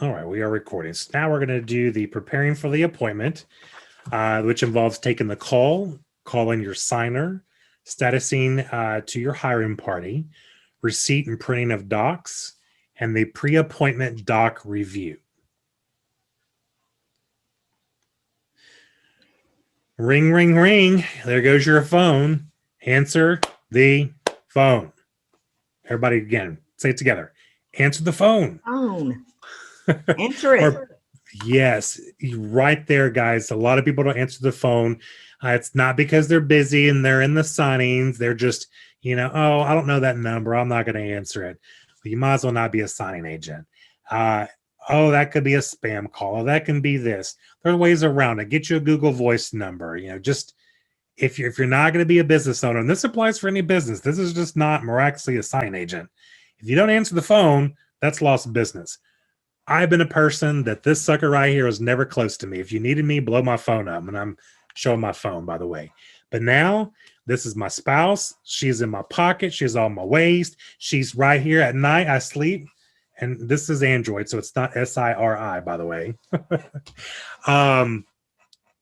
All right, we are recording. So now we're going to do the preparing for the appointment, which involves taking the call, calling your signer, statusing to your hiring party, receipt and printing of docs, and the pre-appointment doc review. Ring, ring, ring. There goes your phone. Answer the phone. Everybody again, say it together. Answer the phone. Phone. Answer it. Or, yes, right there, guys. A lot of people don't answer the phone. It's not because they're busy and they're in the signings. They're just, oh, I don't know that number. I'm not going to answer it. Well, you might as well not be a signing agent. Oh, that could be a spam call. Or that can be this. There are ways around it. Get you a Google Voice number. Just if you're not going to be a business owner, and this applies for any business, this is just not miraculously a signing agent. If you don't answer the phone, that's lost business. I've been a person that this sucker right here was never close to me. If you needed me, blow my phone up. And I'm showing my phone, by the way. But now this is my spouse. She's in my pocket. She's on my waist. She's right here at night. I sleep. And this is Android, so it's not SIRI, by the way.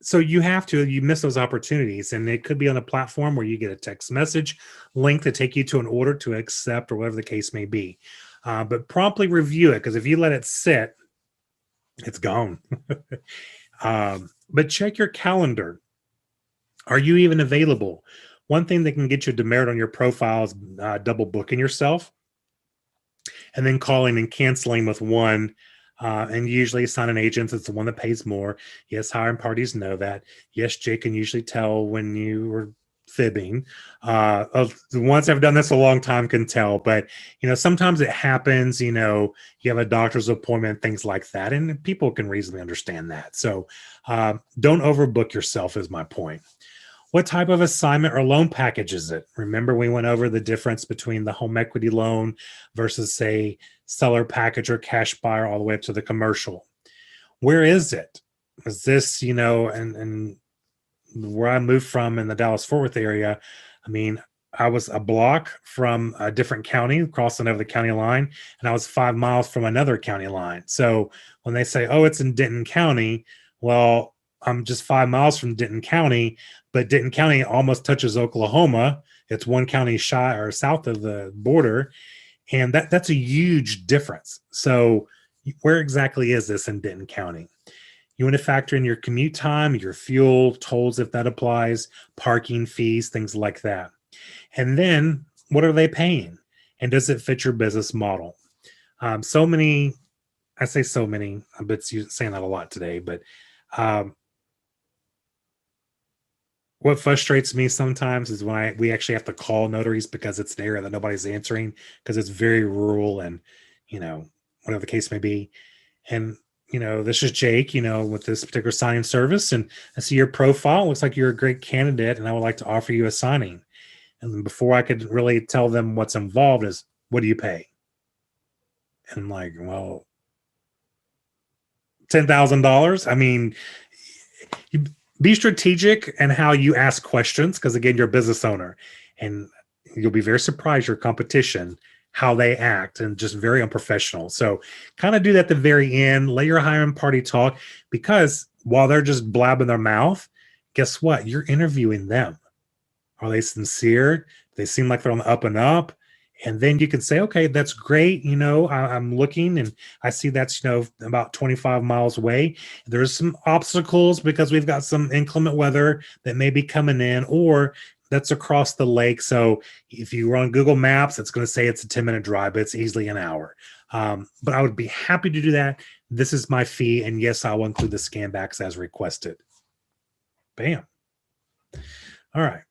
So you miss those opportunities, and it could be on a platform where you get a text message link to take you to an order to accept or whatever the case may be. But promptly review it, because if you let it sit, it's gone. But check your calendar. Are you even available? One thing that can get you a demerit on your profile is double booking yourself and then calling and canceling with one. And usually signing agents, it's the one that pays more. Yes, hiring parties know that. Yes, Jake can usually tell when you were fibbing. The ones that have done this a long time can tell, but sometimes it happens. You have a doctor's appointment, things like that, and people can reasonably understand that. So don't overbook yourself is my point. What type of assignment or loan package is it? Remember, we went over the difference between the home equity loan versus, say, seller package or cash buyer, all the way up to the commercial. Where is it? Is this, and where I moved from in the Dallas-Fort Worth area, I mean, I was a block from a different county, crossing over the county line, and I was 5 miles from another county line. So when they say, oh, it's in Denton County, well, I'm just 5 miles from Denton County, but Denton County almost touches Oklahoma. It's one county shy or south of the border, and that's a huge difference. So where exactly is this in Denton County? You want to factor in your commute time, your fuel, tolls, if that applies, parking fees, things like that. And then what are they paying? And does it fit your business model? So many, I say so many, I've been saying that a lot today, but what frustrates me sometimes is when we actually have to call notaries because it's an area that nobody's answering, because it's very rural and, whatever the case may be. And, this is Jake, with this particular signing service. And I see your profile. It looks like you're a great candidate, and I would like to offer you a signing. And before I could really tell them what's involved is, what do you pay? And I'm like, well, $10,000. I mean, you be strategic in how you ask questions, because again, you're a business owner, and you'll be very surprised your competition, how they act, and just very unprofessional. So kind of do that at the very end. Let your hiring party talk, because while they're just blabbing their mouth, guess what? You're interviewing them. Are they sincere? They seem like they're on the up and up. And then you can say, okay, that's great. I'm looking and I see that's, about 25 miles away. There's some obstacles because we've got some inclement weather that may be coming in, or that's across the lake. So if you run Google Maps, it's going to say it's a 10-minute drive, but it's easily an hour. But I would be happy to do that. This is my fee. And yes, I will include the scan backs as requested. Bam. All right.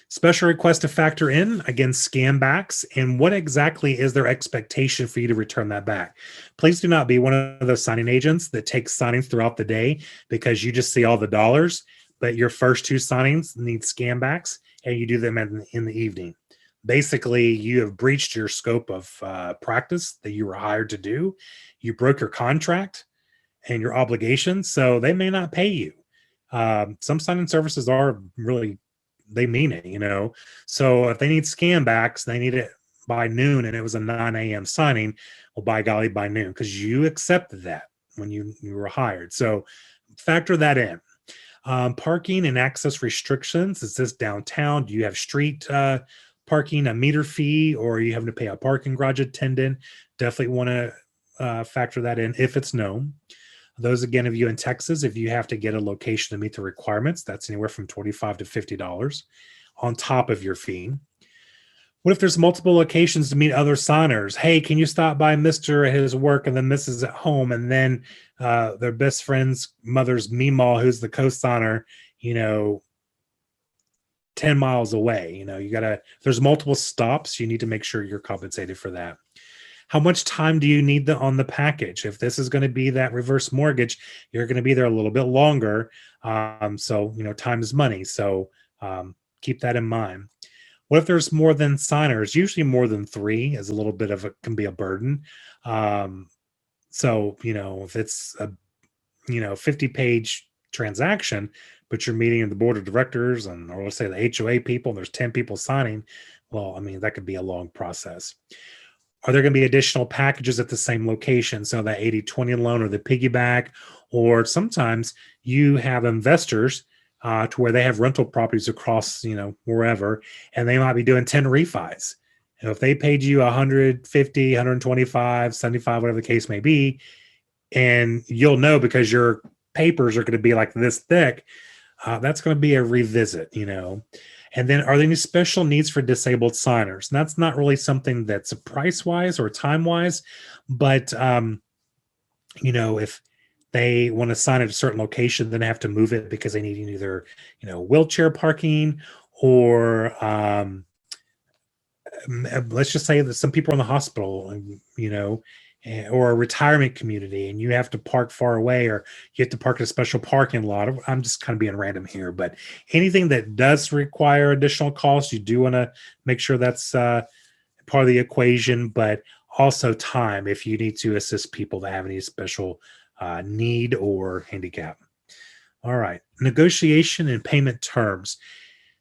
Special request to factor in, again, scan backs, and what exactly is their expectation for you to return that back. Please do not be one of those signing agents that takes signings throughout the day because you just see all the dollars, but your first 2 signings need scan backs and you do them in the evening. Basically, you have breached your scope of practice that you were hired to do. You broke your contract and your obligations, so they may not pay you. Some signing services are really, they mean it, So if they need scan backs, they need it by noon, and it was a 9 a.m. signing. Well, by golly, by noon, because you accepted that. when you were hired. So factor that in. Parking and access restrictions. Is this downtown? Do you have street parking, a meter fee, or are you having to pay a parking garage attendant? Definitely want to factor that in if it's known. Those, again, of you in Texas, if you have to get a location to meet the requirements, that's anywhere from $25 to $50 on top of your fee. What if there's multiple locations to meet other signers? Hey, can you stop by Mr. at his work and then Mrs. at home, and then their best friend's mother's Meemaw, who's the co-signer, 10 miles away. There's multiple stops. You need to make sure you're compensated for that. How much time do you need on the package? If this is going to be that reverse mortgage, you're going to be there a little bit longer. So time is money. So keep that in mind. What if there's more than signers? Usually more than 3 is a little bit of can be a burden. So, if it's a, 50-page transaction, but you're meeting the board of directors or let's say the HOA people, and there's 10 people signing, well, that could be a long process. Are there going to be additional packages at the same location? So that 80-20 loan or the piggyback, or sometimes you have investors to where they have rental properties across, wherever, and they might be doing 10 refis. And if they paid you 150, 125, 75, whatever the case may be, and you'll know because your papers are going to be like this thick, that's going to be a revisit, And then are there any special needs for disabled signers? And that's not really something that's price-wise or time-wise, but, if they want to sign at a certain location, then they have to move it because they need either, wheelchair parking or let's just say that some people are in the hospital, or a retirement community, and you have to park far away, or you have to park at a special parking lot. I'm just kind of being random here, but anything that does require additional costs, you do want to make sure that's part of the equation, but also time if you need to assist people that have any special need or handicap. All right. Negotiation and payment terms.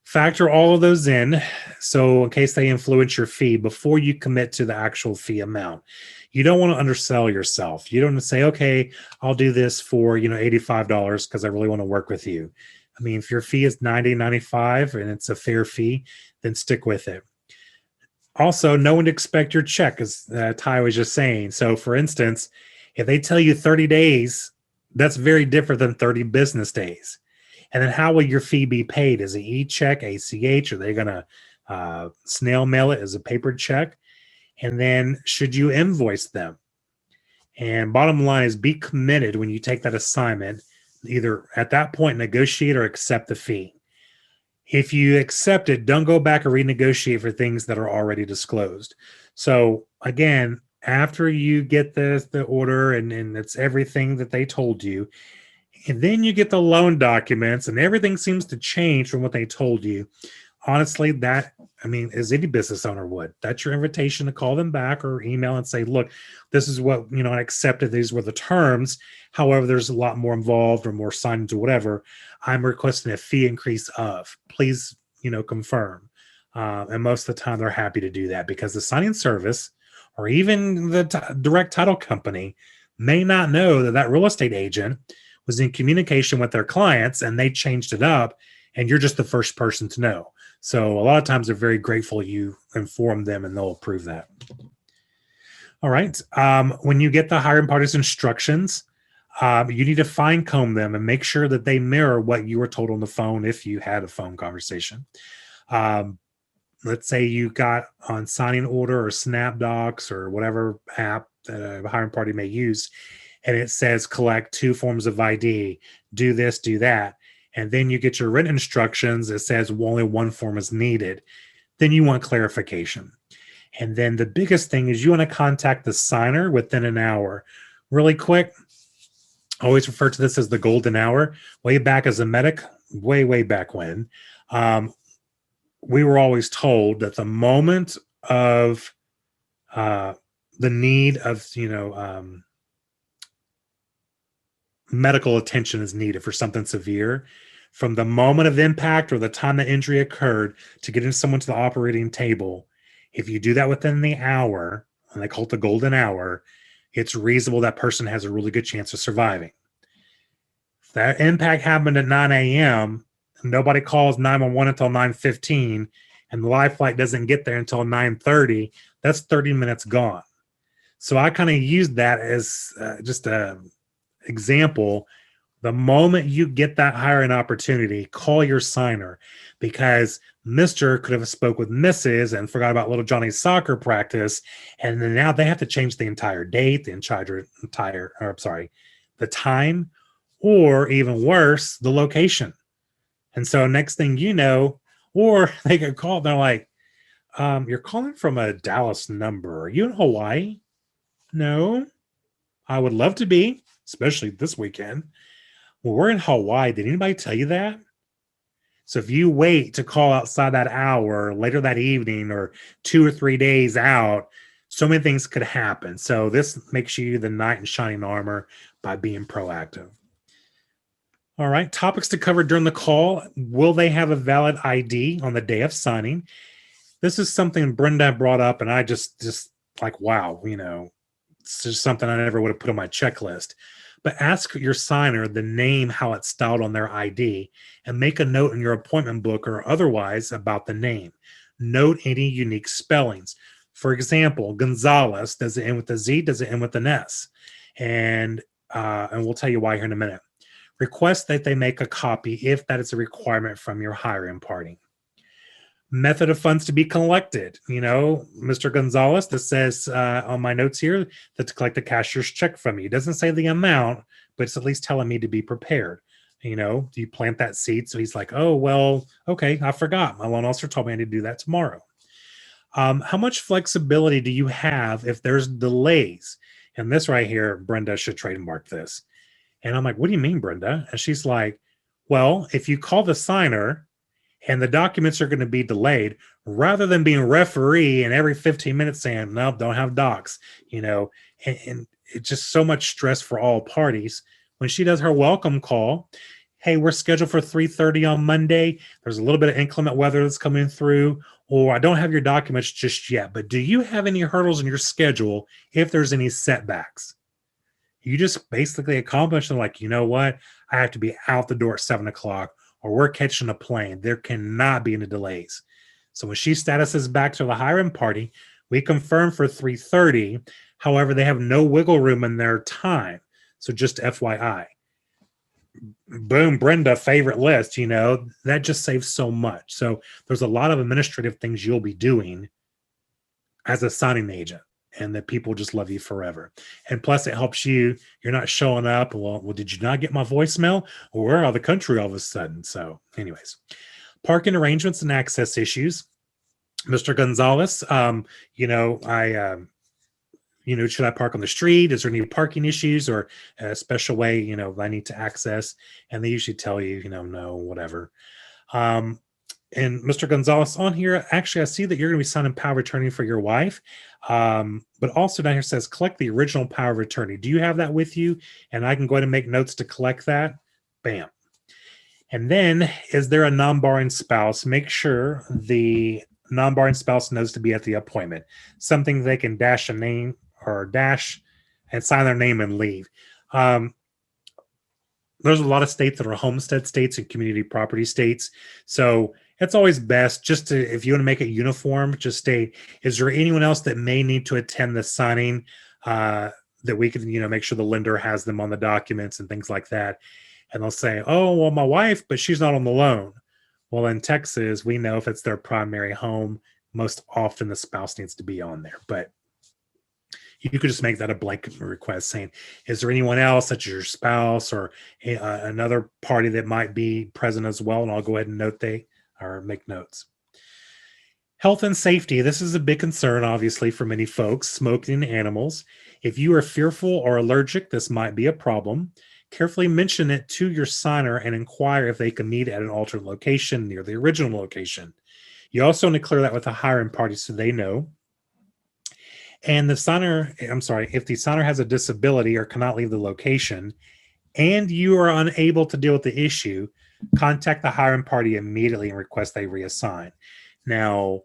Factor all of those in. So in case they influence your fee before you commit to the actual fee amount, you don't want to undersell yourself. You don't want to say, okay, I'll do this for, $85 because I really want to work with you. If your fee is $90, $95 and it's a fair fee, then stick with it. Also, know when to expect your check, as Ty was just saying. So for instance, if they tell you 30 days, that's very different than 30 business days. And then how will your fee be paid? Is it e-check, ACH? Are they going to snail mail it as a paper check? And then should you invoice them? And bottom line is be committed when you take that assignment. Either at that point negotiate or accept the fee. If you accept it, don't go back and renegotiate for things that are already disclosed. So again, after you get the order and it's everything that they told you, and then you get the loan documents and everything seems to change from what they told you. Honestly, as any business owner would, that's your invitation to call them back or email and say, look, this is what, I accepted. These were the terms. However, there's a lot more involved or more signed to whatever. I'm requesting a fee increase of, please, confirm. And most of the time they're happy to do that because the signing service or even the direct title company may not know that real estate agent was in communication with their clients and they changed it up, and you're just the first person to know. So a lot of times they're very grateful you inform them and they'll approve that. All right. When you get the hiring party's instructions, you need to fine comb them and make sure that they mirror what you were told on the phone if you had a phone conversation. Let's say you got on signing order or SnapDocs or whatever app that a hiring party may use, and it says collect 2 forms of ID, do this, do that. And then you get your written instructions. It says only 1 form is needed. Then you want clarification. And then the biggest thing is you want to contact the signer within an hour. Really quick, I always refer to this as the golden hour. Way back as a medic, way back when, we were always told that the moment of the need of, medical attention is needed for something severe, from the moment of impact or the time the injury occurred to getting someone to the operating table, if you do that within the hour, and they call it the golden hour, it's reasonable that person has a really good chance of surviving. If that impact happened at 9 a.m., nobody calls 911 until 9:15, and the life flight doesn't get there until 9:30, that's 30 minutes gone. So I kind of used that as just a example. The moment you get that hiring opportunity, call your signer, because Mr. could have spoke with Mrs. and forgot about little Johnny's soccer practice, and then now they have to change the entire date, the time, or even worse, the location. And so next thing you know, or they get called, they're like, "You're calling from a Dallas number. Are you in Hawaii?" No, I would love to be, especially this weekend. Well, we're in Hawaii. Did anybody tell you that? So if you wait to call outside that hour later that evening or 2 or 3 days out, so many things could happen. So this makes you the knight in shining armor by being proactive. All right. Topics to cover during the call. Will they have a valid ID on the day of signing? This is something Brenda brought up, and I just like, wow, it's just something I never would have put on my checklist. But ask your signer the name, how it's styled on their ID, and make a note in your appointment book or otherwise about the name. Note any unique spellings. For example, Gonzalez, does it end with a Z? Does it end with an S? And we'll tell you why here in a minute. Request that they make a copy if that is a requirement from your hiring party. Method of funds to be collected. Mr. Gonzalez, that says on my notes here that to collect the cashier's check from you. It doesn't say the amount, but it's at least telling me to be prepared. Do you plant that seed? So he's like, oh, well, okay, I forgot. My loan officer told me I need to do that tomorrow. How much flexibility do you have if there's delays? And this right here, Brenda should trademark this. And I'm like, what do you mean, Brenda? And she's like, well, if you call the signer and the documents are going to be delayed, rather than being referee and every 15 minutes saying, no, don't have docs, and it's just so much stress for all parties. When she does her welcome call, hey, we're scheduled for 3:30 on Monday. There's a little bit of inclement weather that's coming through, or I don't have your documents just yet, but do you have any hurdles in your schedule if there's any setbacks? You just basically accomplish them like, you know what? I have to be out the door at 7:00, or we're catching a plane. There cannot be any delays. So when she statuses back to the hiring party, we confirm for 3:30. However, they have no wiggle room in their time. So just FYI. Boom, Brenda, favorite list, that just saves so much. So there's a lot of administrative things you'll be doing as a signing agent, and that people just love you forever. And plus it helps you. You're not showing up. Well, did you not get my voicemail? Or we're out of the country all of a sudden. So anyways, parking arrangements and access issues. Mr. Gonzalez, should I park on the street? Is there any parking issues or a special way, I need to access? And they usually tell you, no, whatever. And Mr. Gonzalez, on here, actually, I see that you're going to be signing power of attorney for your wife. But also down here says, collect the original power of attorney. Do you have that with you? And I can go ahead and make notes to collect that. Bam. And then, is there a non-barring spouse? Make sure the non-barring spouse knows to be at the appointment. Something they can dash a name or dash and sign their name and leave. There's a lot of states that are homestead states and community property states. So it's always best just to, if you want to make it uniform, just state, is there anyone else that may need to attend the signing that we can, make sure the lender has them on the documents and things like that. And they'll say, oh, well, my wife, but she's not on the loan. Well, in Texas, we know if it's their primary home, most often the spouse needs to be on there. But you could just make that a blanket request saying, is there anyone else such as your spouse or another party that might be present as well? And I'll go ahead and make notes. Health and safety. This is a big concern, obviously, for many folks. Smoking and animals. If you are fearful or allergic, this might be a problem. Carefully mention it to your signer and inquire if they can meet at an alternate location near the original location. You also want to clear that with the hiring party so they know. And if the signer has a disability or cannot leave the location and you are unable to deal with the issue, contact the hiring party immediately and request they reassign. Now,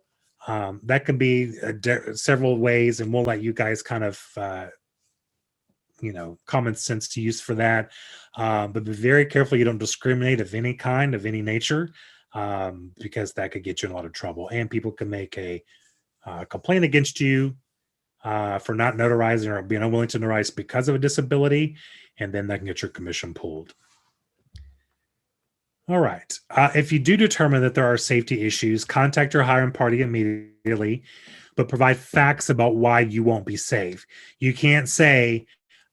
that can be several ways, and we'll let you guys kind of common sense use for that. But be very careful you don't discriminate of any kind, of any nature, because that could get you in a lot of trouble. And people can make a complaint against you for not notarizing or being unwilling to notarize because of a disability, and then that can get your commission pulled. All right. If you do determine that there are safety issues, contact your hiring party immediately, but provide facts about why you won't be safe. You can't say,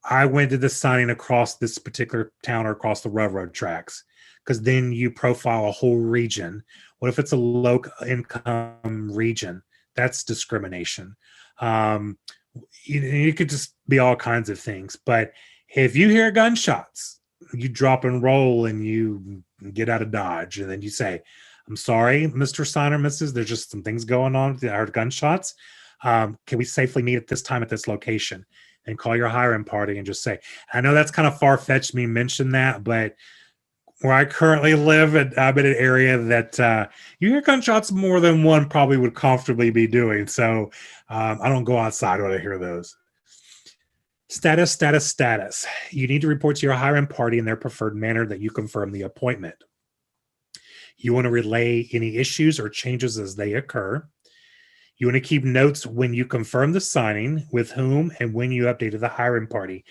I went to the signing across this particular town or across the railroad tracks, because then you profile a whole region. What if it's a low income region? That's discrimination. You could just be all kinds of things. But if you hear gunshots, you drop and roll and you get out of Dodge, and then you say, I'm sorry, Mr. Signer, Mrs. There's just some things going on. I heard gunshots. Can we safely meet at this time at this location? And call your hiring party and just say, I know that's kind of far-fetched me mention that, but where I currently live, I'm in an area that you hear gunshots more than one probably would comfortably be doing. So I don't go outside when I hear those. Status. You need to report to your hiring party in their preferred manner that you confirm the appointment. You want to relay any issues or changes as they occur. You want to keep notes when you confirm the signing, with whom, and when you updated the hiring party.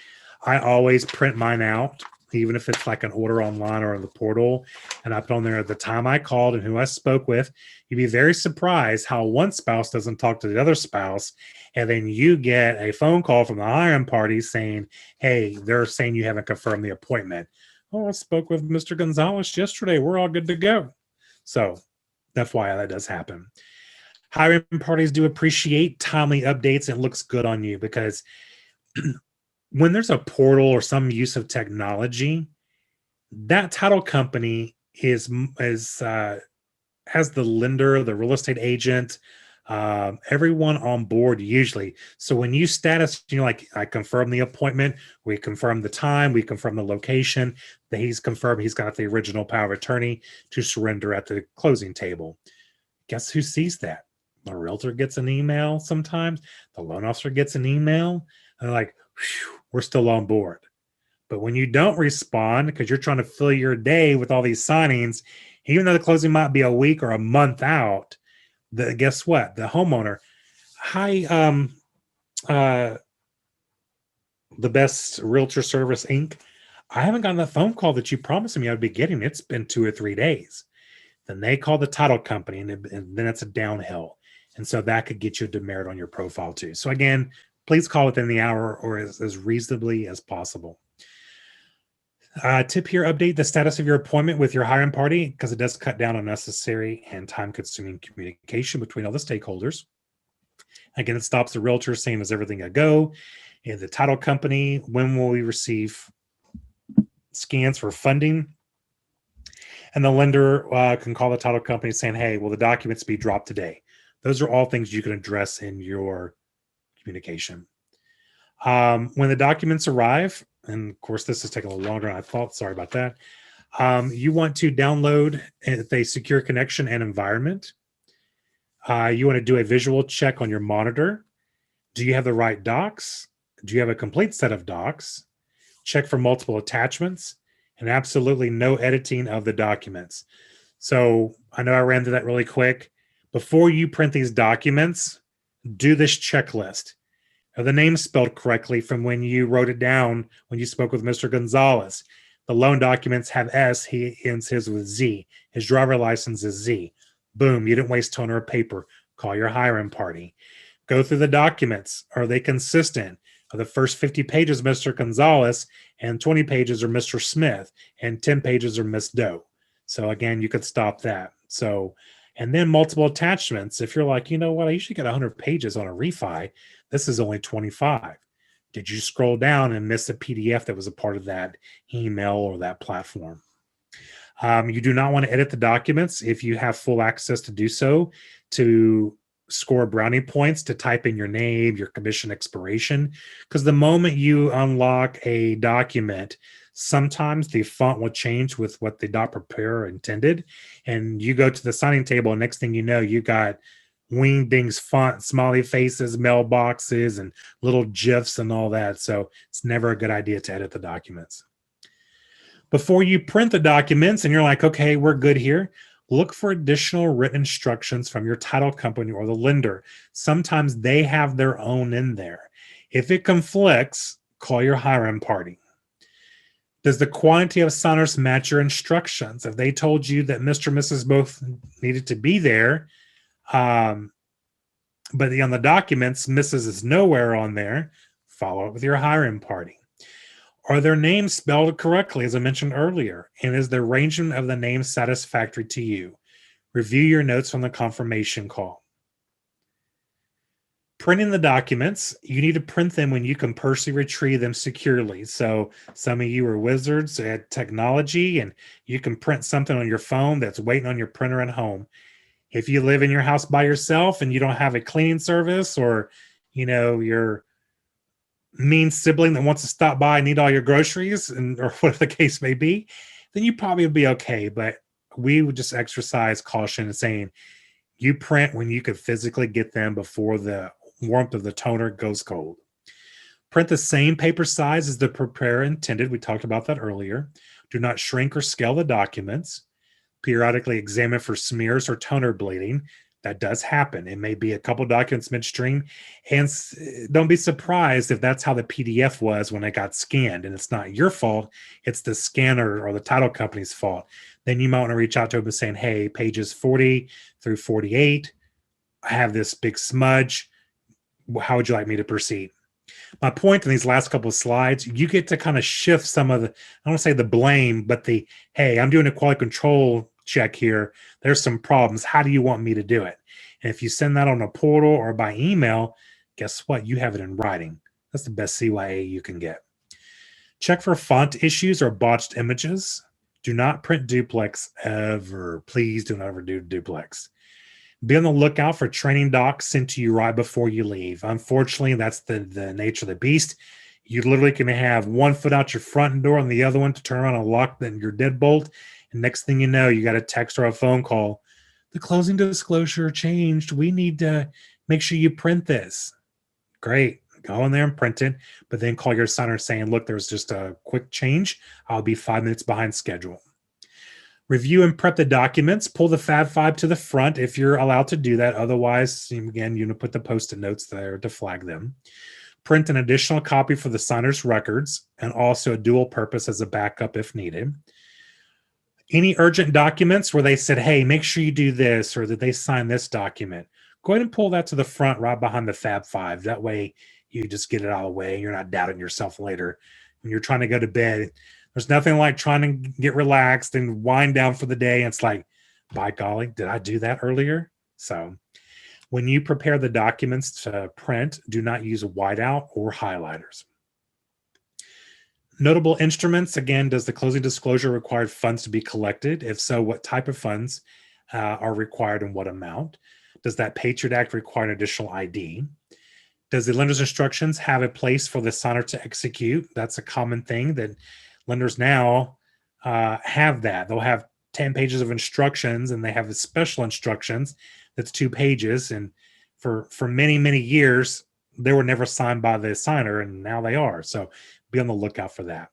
I always print mine out, even if it's like an order online or in the portal, and I put on there the time I called and who I spoke with. You'd be very surprised how one spouse doesn't talk to the other spouse, and then you get a phone call from the hiring party saying, hey, they're saying you haven't confirmed the appointment. Oh, I spoke with Mr. Gonzalez yesterday. We're all good to go. So that's why that does happen. Hiring parties do appreciate timely updates. And it looks good on you, because when there's a portal or some use of technology, that title company has the lender, the real estate agent, everyone on board usually. So when you status, like, I confirm the appointment, we confirm the time, we confirm the location, that he's confirmed he's got the original power of attorney to surrender at the closing table. Guess who sees that? The realtor gets an email sometimes. The loan officer gets an email. And they're like, we're still on board. But when you don't respond because you're trying to fill your day with all these signings, even though the closing might be a week or a month out, guess what? The homeowner, hi, the best realtor service Inc. I haven't gotten the phone call that you promised me I'd be getting. It's been 2 or 3 days. Then they call the title company, and then it's a downhill. And so that could get you a demerit on your profile too. So again, please call within the hour or as reasonably as possible. Tip here, update the status of your appointment with your hiring party, because it does cut down unnecessary and time-consuming communication between all the stakeholders. Again, it stops the realtor saying, is everything a go? And the title company, when will we receive scans for funding? And the lender can call the title company saying, hey, will the documents be dropped today? Those are all things you can address in your communication. When the documents arrive, and of course, this is taking a little longer than I thought. Sorry about that. You want to download a secure connection and environment. You want to do a visual check on your monitor. Do you have the right docs? Do you have a complete set of docs? Check for multiple attachments, and absolutely no editing of the documents. So I know I ran through that really quick. Before you print these documents, do this checklist. Are the names spelled correctly from when you wrote it down when you spoke with Mr. Gonzalez? The loan documents have S, he ends his with Z. His driver license is Z. Boom, you didn't waste toner or paper. Call your hiring party. Go through the documents. Are they consistent? Are the first 50 pages Mr. Gonzalez, and 20 pages are Mr. Smith, and 10 pages are Miss Doe? So again, you could stop that. So, and then multiple attachments. If you're like, you know what, I usually get 100 pages on a refi. This is only 25. Did you scroll down and miss a PDF that was a part of that email or that platform? You do not want to edit the documents if you have full access to do so, to score brownie points, to type in your name, your commission expiration. Because the moment you unlock a document, sometimes the font will change with what the doc preparer intended. And you go to the signing table, and next thing you know, you got wingdings font, smiley faces, mailboxes, and little GIFs and all that. So it's never a good idea to edit the documents. Before you print the documents and you're like, okay, we're good here, look for additional written instructions from your title company or the lender. Sometimes they have their own in there. If it conflicts, call your hiring party. Does the quantity of signers match your instructions? If they told you that Mr. and Mrs. both needed to be there, but on the documents, Mrs. is nowhere on there, follow up with your hiring party. Are their names spelled correctly, as I mentioned earlier? And is the arrangement of the names satisfactory to you? Review your notes from the confirmation call. Printing the documents, you need to print them when you can personally retrieve them securely. So some of you are wizards at technology, and you can print something on your phone that's waiting on your printer at home. If you live in your house by yourself and you don't have a cleaning service, or your mean sibling that wants to stop by and need all your groceries, or whatever the case may be, then you probably would be okay. But we would just exercise caution and saying you print when you could physically get them before the warmth of the toner goes cold. Print the same paper size as the preparer intended. We talked about that earlier. Do not shrink or scale the documents. Periodically examine for smears or toner bleeding. That does happen. It may be a couple documents midstream, and don't be surprised if that's how the PDF was when it got scanned, and it's not your fault. It's the scanner or the title company's fault. Then you might want to reach out to them and saying, hey, pages 40 through 48, I have this big smudge. How would you like me to proceed? My point in these last couple of slides, you get to kind of shift some of the, I don't want to say the blame, but hey, I'm doing a quality control check here. There's some problems. How do you want me to do it? And if you send that on a portal or by email, guess what? You have it in writing. That's the best CYA you can get. Check for font issues or botched images. Do not print duplex ever. Please do not ever do duplex. Be on the lookout for training docs sent to you right before you leave. Unfortunately, that's the nature of the beast. You literally can have one foot out your front door and the other one to turn around and lock your deadbolt. And next thing you know, you got a text or a phone call. The closing disclosure changed. We need to make sure you print this. Great. Go in there and print it, but then call your signer saying, look, there's just a quick change. I'll be 5 minutes behind schedule. Review and prep the documents. Pull the Fab 5 to the front if you're allowed to do that. Otherwise, again, you put the Post-it notes there to flag them. Print an additional copy for the signer's records and also a dual purpose as a backup if needed. Any urgent documents where they said, hey, make sure you do this, or that they sign this document, go ahead and pull that to the front right behind the Fab 5. That way you just get it out of the way and you're not doubting yourself later. When you're trying to go to bed, there's nothing like trying to get relaxed and wind down for the day. It's like, by golly, did I do that earlier? So when you prepare the documents to print, do not use whiteout or highlighters. Notable instruments, again, does the closing disclosure require funds to be collected? If so, what type of funds are required and what amount? Does that Patriot Act require an additional ID? Does the lender's instructions have a place for the signer to execute? That's a common thing that lenders now have that. They'll have 10 pages of instructions and they have the special instructions that's 2 pages. And for many, many years, they were never signed by the signer, and now they are. So be on the lookout for that.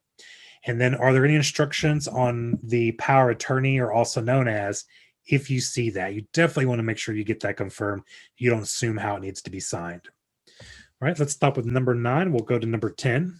And then are there any instructions on the power of attorney, or also known as, if you see that? You definitely want to make sure you get that confirmed. You don't assume how it needs to be signed. All right, let's stop with number 9. We'll go to number 10.